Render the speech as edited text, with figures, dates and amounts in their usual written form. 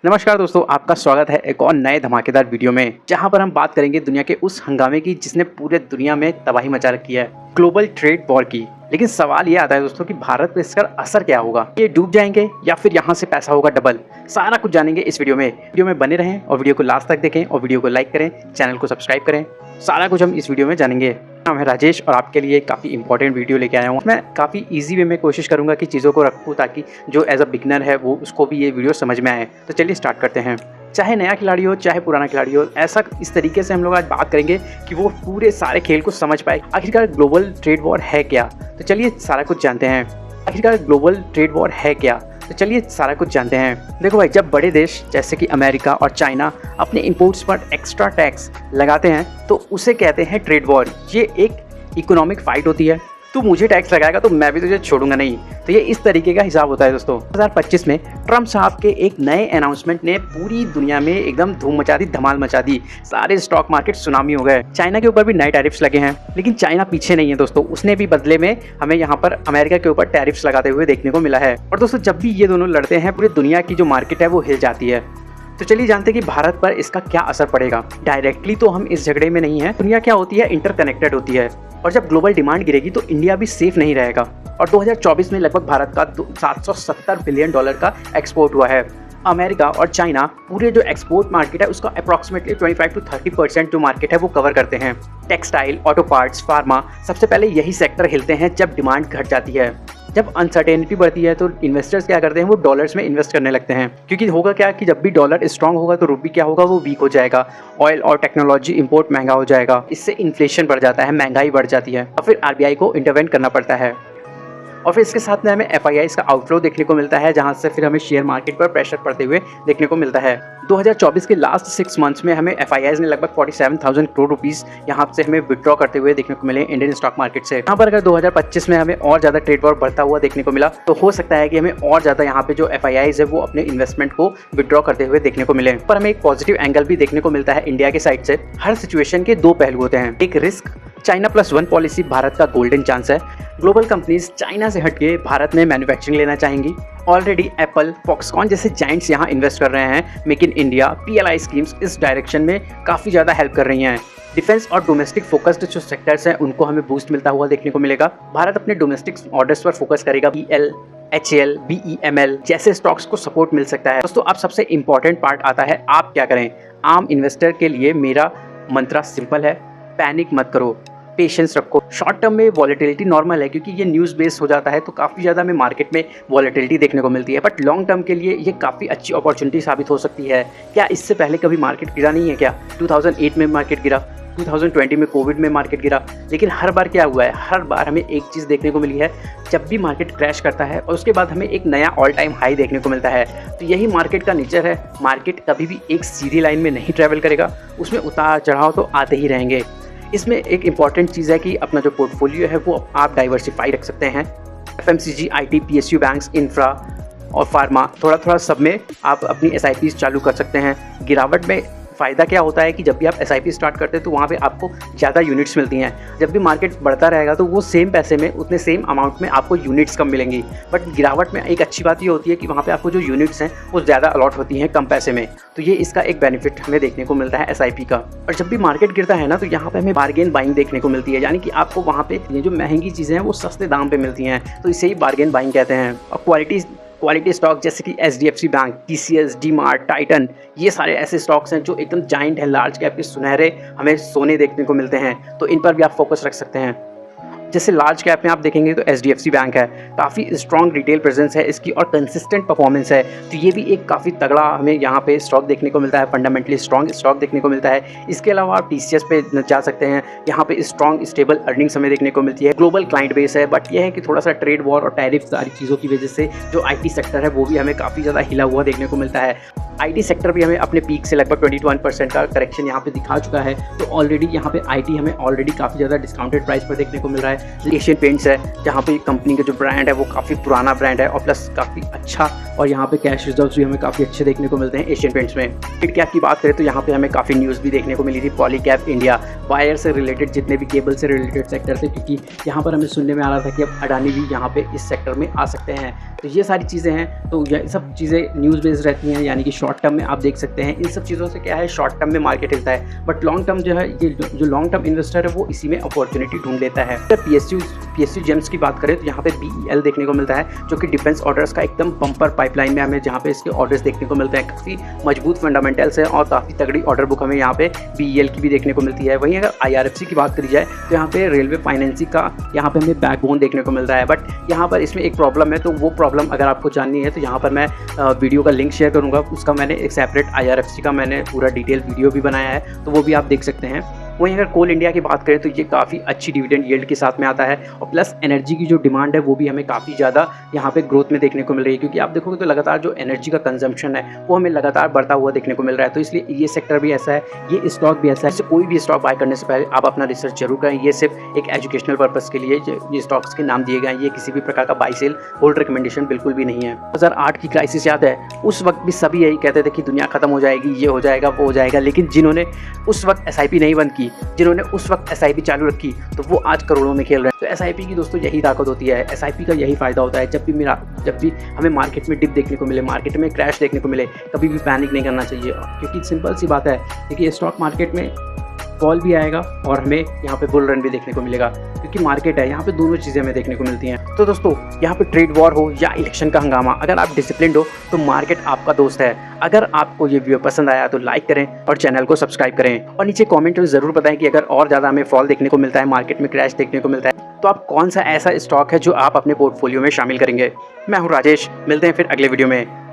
नमस्कार दोस्तों, आपका स्वागत है एक और नए धमाकेदार वीडियो में, जहां पर हम बात करेंगे दुनिया के उस हंगामे की जिसने पूरे दुनिया में तबाही मचा रखी है, ग्लोबल ट्रेड वॉर की। लेकिन सवाल ये आता है दोस्तों कि भारत पे इसका असर क्या होगा, ये डूब जाएंगे या फिर यहाँ से पैसा होगा डबल। सारा कुछ जानेंगे इस वीडियो में बने रहें और वीडियो को लास्ट तक देखें और वीडियो को लाइक करें, चैनल को सब्सक्राइब करें। सारा कुछ हम इस वीडियो में जानेंगे। मैं राजेश और आपके लिए काफ़ी इंपॉर्टेंट वीडियो लेके आया हूँ। मैं काफ़ी इजी वे में कोशिश करूँगा कि चीज़ों को रखूँ ताकि जो एज अ बिगनर है वो उसको भी ये वीडियो समझ में आए। तो चलिए स्टार्ट करते हैं। चाहे नया खिलाड़ी हो चाहे पुराना खिलाड़ी हो, ऐसा इस तरीके से हम लोग आज बात करेंगे कि वो पूरे सारे खेल को समझ पाए। आखिरकार ग्लोबल ट्रेड वॉर है क्या, तो चलिए सारा कुछ जानते हैं। आखिरकार ग्लोबल ट्रेड वॉर है क्या, तो चलिए सारा कुछ जानते हैं। देखो भाई, जब बड़े देश जैसे कि अमेरिका और चाइना अपने इंपोर्ट्स पर एक्स्ट्रा टैक्स लगाते हैं तो उसे कहते हैं ट्रेड वॉर। ये एक इकोनॉमिक फाइट होती है। तू मुझे टैक्स लगाएगा तो मैं भी तुझे छोड़ूंगा नहीं। तो ये इस तरीके का हिसाब होता है दोस्तों। 2025 में ट्रम्प साहब के एक नए अनाउंसमेंट ने पूरी दुनिया में एकदम धूम मचा दी, धमाल मचा दी। सारे स्टॉक मार्केट सुनामी हो गए। चाइना के ऊपर भी नए टैरिफ्स लगे हैं, लेकिन चाइना पीछे नहीं है दोस्तों। उसने भी बदले में हमें यहाँ पर अमेरिका के ऊपर टैरिफ्स लगाते हुए देखने को मिला है। और दोस्तों, जब भी ये दोनों लड़ते हैं पूरी दुनिया की जो मार्केट है वो हिल जाती है। तो चलिए जानते हैं कि भारत पर इसका क्या असर पड़ेगा। डायरेक्टली तो हम इस झगड़े में नहीं है। दुनिया क्या होती है, इंटरकनेक्टेड होती है, और जब ग्लोबल डिमांड गिरेगी तो इंडिया भी सेफ नहीं रहेगा। और 2024 में लगभग भारत का 770 बिलियन डॉलर का एक्सपोर्ट हुआ है। अमेरिका और चाइना पूरे जो एक्सपोर्ट मार्केट है उसका अप्रॉक्सीमेटली 25 to 30% जो मार्केट है वो कवर करते हैं। टेक्सटाइल, ऑटो पार्ट्स, फार्मा, सबसे पहले यही सेक्टर हिलते हैं जब डिमांड घट जाती है। जब अनसर्टेनिटी बढ़ती है तो इन्वेस्टर्स क्या करते हैं, वो डॉलर्स में इन्वेस्ट करने लगते हैं। क्योंकि होगा क्या कि जब भी डॉलर स्ट्रांग होगा तो रुपये क्या होगा, वो वीक हो जाएगा। ऑयल और टेक्नोलॉजी इंपोर्ट महंगा हो जाएगा। इससे इन्फ्लेशन बढ़ जाता है, महंगाई बढ़ जाती है और फिर आरबीआई को इंटरवेंट करना पड़ता है। और फिर इसके साथ में हमें एफआईआईज का आउटफ्लो देखने को मिलता है, जहां से फिर हमें शेयर मार्केट पर प्रेशर पड़ते हुए देखने को मिलता है। 2024 के लास्ट 6 मंथ्स में हमें एफआईआईज ने लगभग 47,000 करोड़ रुपीस यहाँ से हमें विड्रॉ करते हुए देखने को मिले इंडियन स्टॉक मार्केट से। यहाँ पर अगर 2025 में हमें और ज़्यादा ट्रेड वॉर बढ़ता हुआ देखने को मिला तो हो सकता है कि हमें और ज़्यादा यहाँ पे जो एफआईआईज है वो अपने इन्वेस्टमेंट को विड्रॉ करते हुए देखने को मिले। पर हमें एक पॉजिटिव एंगल भी देखने को मिलता है इंडिया के साइड से। हर सिचुएशन के दो पहलू होते हैं। एक रिस्क, चाइना +1 पॉलिसी भारत का गोल्डन चांस है। ग्लोबल कंपनीज चाइना से हटके भारत में मैन्युफैक्चरिंग लेना चाहेंगी। ऑलरेडी एप्पल, फॉक्सकॉन जैसे जायंट्स यहाँ इन्वेस्ट कर रहे हैं। Make in India, PLI schemes इस डायरेक्शन में काफ़ी ज़्यादा हेल्प कर रही हैं। डिफेंस और डोमेस्टिक फोकस्ड जो सेक्टर्स हैं उनको हमें बूस्ट मिलता हुआ देखने को मिलेगा। भारत अपने डोमेस्टिक ऑर्डर्स पर फोकस करेगा। BL, HAL, BEML जैसे स्टॉक्स को सपोर्ट मिल सकता है। दोस्तों, अब सबसे इंपॉर्टेंट पार्ट आता है, आप क्या करें। आम इन्वेस्टर के लिए मेरा मंत्रा सिंपल है, पैनिक मत करो, पेशेंस रखो। शॉर्ट टर्म में वॉलेटिलिटी नॉर्मल है क्योंकि ये न्यूज़ बेस्ड हो जाता है तो काफ़ी ज़्यादा हमें मार्केट में वॉलेटिलिटी देखने को मिलती है। बट लॉन्ग टर्म के लिए ये काफ़ी अच्छी अपॉर्चुनिटी साबित हो सकती है। क्या इससे पहले कभी मार्केट गिरा नहीं है क्या? 2008 में मार्केट गिरा, 2020 में कोविड में मार्केट गिरा, लेकिन हर बार क्या हुआ है, हर बार हमें एक चीज़ देखने को मिली है। जब भी मार्केट क्रैश करता है और उसके बाद हमें एक नया ऑल टाइम हाई देखने को मिलता है। तो यही मार्केट का नेचर है। मार्केट कभी भी एक सीधी लाइन में नहीं ट्रैवल करेगा, उसमें उतार चढ़ाव तो आते ही रहेंगे। इसमें एक इम्पॉर्टेंट चीज़ है कि अपना जो पोर्टफोलियो है वो आप डाइवर्सिफाई रख सकते हैं। FMCG, IT, PSU banks, infra और फार्मा, थोड़ा थोड़ा सब में आप अपनी SIPs चालू कर सकते हैं। गिरावट में फ़ायदा क्या होता है कि जब भी आप SIP स्टार्ट करते हैं तो वहाँ पे आपको ज़्यादा यूनिट्स मिलती हैं। जब भी मार्केट बढ़ता रहेगा तो वो सेम पैसे में, उतने सेम अमाउंट में आपको यूनिट्स कम मिलेंगी। बट गिरावट में एक अच्छी बात ये होती है कि वहाँ पे आपको जो यूनिट्स हैं वो ज़्यादा अलॉट होती हैं कम पैसे में। तो ये इसका एक बेनिफिट हमें देखने को मिलता है SIP का। और जब भी मार्केट गिरता है ना तो यहाँ पे हमें बार्गेन बाइंग देखने को मिलती है, यानी कि आपको वहाँ पे ये जो महंगी चीज़ें हैं वो सस्ते दाम पे मिलती हैं। तो इसे ही बार्गेन बाइंग कहते हैं। और क्वालिटी स्टॉक जैसे कि HDFC bank, TCS, DMart, Titan, ये सारे ऐसे स्टॉक्स हैं जो एकदम जाइंट हैं, लार्ज कैप के सुनहरे हमें सोने देखने को मिलते हैं। तो इन पर भी आप फोकस रख सकते हैं। जैसे लार्ज कैप में आप देखेंगे तो HDFC बैंक है, काफ़ी स्ट्रॉन्ग रिटेल प्रेजेंस है इसकी और कंसिस्टेंट परफॉर्मेंस है। तो ये भी एक काफ़ी तगड़ा हमें यहाँ पे स्टॉक देखने को मिलता है, फंडामेंटली स्ट्रॉन्ग स्टॉक देखने को मिलता है। इसके अलावा आप TCS पे जा सकते हैं, यहाँ पे स्ट्रॉन्ग स्टेबल अर्निंग्स हमें देखने को मिलती है। ग्लोबल क्लाइंट बेस है, बट यह है कि थोड़ा सा ट्रेड वॉर और टैरिफ सारी चीज़ों की वजह से जो IT सेक्टर है वो भी हमें काफ़ी ज़्यादा हिला हुआ देखने को मिलता है। IT सेक्टर भी हमें अपने पीक से लगभग 21% का करेक्शन यहाँ पे दिखा चुका है। तो ऑलरेडी यहाँ पे IT हमें ऑलरेडी काफ़ी ज़्यादा डिस्काउंटेड प्राइस पर देखने को मिल रहा है। एशियन पेंट्स है, जहाँ पे कंपनी का जो ब्रांड है वो काफ़ी पुराना ब्रांड है और प्लस काफ़ी अच्छा और यहाँ पे कैश रिजर्व्स भी हमें काफ़ी अच्छे देखने को मिलते हैं एशियन पेंट्स में। मार्केट कैप की बात करें तो यहाँ पे हमें काफ़ी न्यूज़ भी देखने को मिली थी पॉलीकैब इंडिया, वायर से रिलेटेड जितने भी केबल से रिलेटेड सेक्टर थे, क्योंकि यहाँ पर हमें सुनने में आ रहा था कि अब अडानी भी यहाँ पे इस सेक्टर में आ सकते हैं। तो ये सारी चीज़ें हैं, तो ये सब चीज़ें न्यूज़ बेस्ड रहती हैं, यानी कि शॉर्ट टर्म में आप देख सकते हैं इन सब चीज़ों से क्या है, शॉर्ट टर्म में मार्केट हिलता है, बट लॉन्ग टर्म जो है, ये जो लॉन्ग टर्म इन्वेस्टर है वो इसी में अपॉर्चुनिटी ढूंढ लेता है। पीएसयू जेम्स की बात करें तो यहाँ पे BEL देखने को मिलता है, जो कि डिफेंस ऑर्डर्स का एकदम बम्पर पाइपलाइन में हमें जहाँ पे इसके ऑर्डर्स देखने को मिलते हैं। काफ़ी मजबूत फंडामेंटल्स है और काफ़ी तगड़ी ऑर्डर बुक हमें यहाँ पे BEL की भी देखने को मिलती है। वहीं अगर IRFC की बात करी जाए तो यहाँ पे रेलवे फाइनेंसिंग का यहाँ पे हमें बैकबोन देखने को मिलता है, बट यहाँ पर इसमें एक प्रॉब्लम है। तो वो प्रॉब्लम अगर आपको जाननी है तो यहाँ पर मैं वीडियो का लिंक शेयर करूँगा, उसका मैंने एक सेपरेट IRFC का मैंने पूरा डिटेल वीडियो भी बनाया है, तो वो भी आप देख सकते हैं। वहीं अगर कोल इंडिया की बात करें तो ये काफ़ी अच्छी डिविडेंड यील्ड के साथ में आता है, और प्लस एनर्जी की जो डिमांड है वो भी हमें काफ़ी ज़्यादा यहाँ पे ग्रोथ में देखने को मिल रही है, क्योंकि आप देखोगे तो लगातार जो एनर्जी का कंजम्पशन है वो हमें लगातार बढ़ता हुआ देखने को मिल रहा है। तो इसलिए ये सेक्टर भी ऐसा है, ये स्टॉक भी ऐसा है। कोई भी स्टॉक बाय करने से पहले आप अपना रिसर्च जरूर करें। ये सिर्फ एक एजुकेशनल पर्पज़ के लिए ये स्टॉक्स के नाम दिए गए हैं, ये किसी भी प्रकार का बाई सेल होल्ड रिकमेंडेशन बिल्कुल भी नहीं है। 2008 की क्राइसिस याद है, उस वक्त भी सभी यही कहते थे कि दुनिया खत्म हो जाएगी, ये हो जाएगा, वो हो जाएगा, लेकिन जिन्होंने उस वक्त SIP नहीं बंद की, जिन्होंने उस वक्त SIP चालू रखी, तो वो आज करोड़ों में खेल रहे हैं। तो SIP की दोस्तों यही ताकत होती है, SIP का यही फायदा होता है। जब भी हमें मार्केट में डिप देखने को मिले, मार्केट में क्रैश देखने को मिले, कभी भी पैनिक नहीं करना चाहिए, क्योंकि सिंपल सी बात है, देखिए स्टॉक मार्केट में फॉल भी आएगा और हमें यहाँ पे बुल रन भी देखने को मिलेगा, क्योंकि मार्केट है, यहाँ पे दोनों चीज़ें हमें देखने को मिलती हैं। तो दोस्तों यहाँ पे ट्रेड वॉर हो या इलेक्शन का हंगामा, अगर आप डिसिप्लिन्ड हो तो मार्केट आपका दोस्त है। अगर आपको ये वीडियो पसंद आया तो लाइक करें और चैनल को सब्सक्राइब करें, और नीचे कॉमेंट में ज़रूर बताएं कि अगर और ज़्यादा हमें फॉल देखने को मिलता है, मार्केट में क्रैश देखने को मिलता है, तो आप कौन सा ऐसा स्टॉक है जो आप अपने पोर्टफोलियो में शामिल करेंगे। मैं हूँ राजेश, मिलते हैं फिर अगले वीडियो में।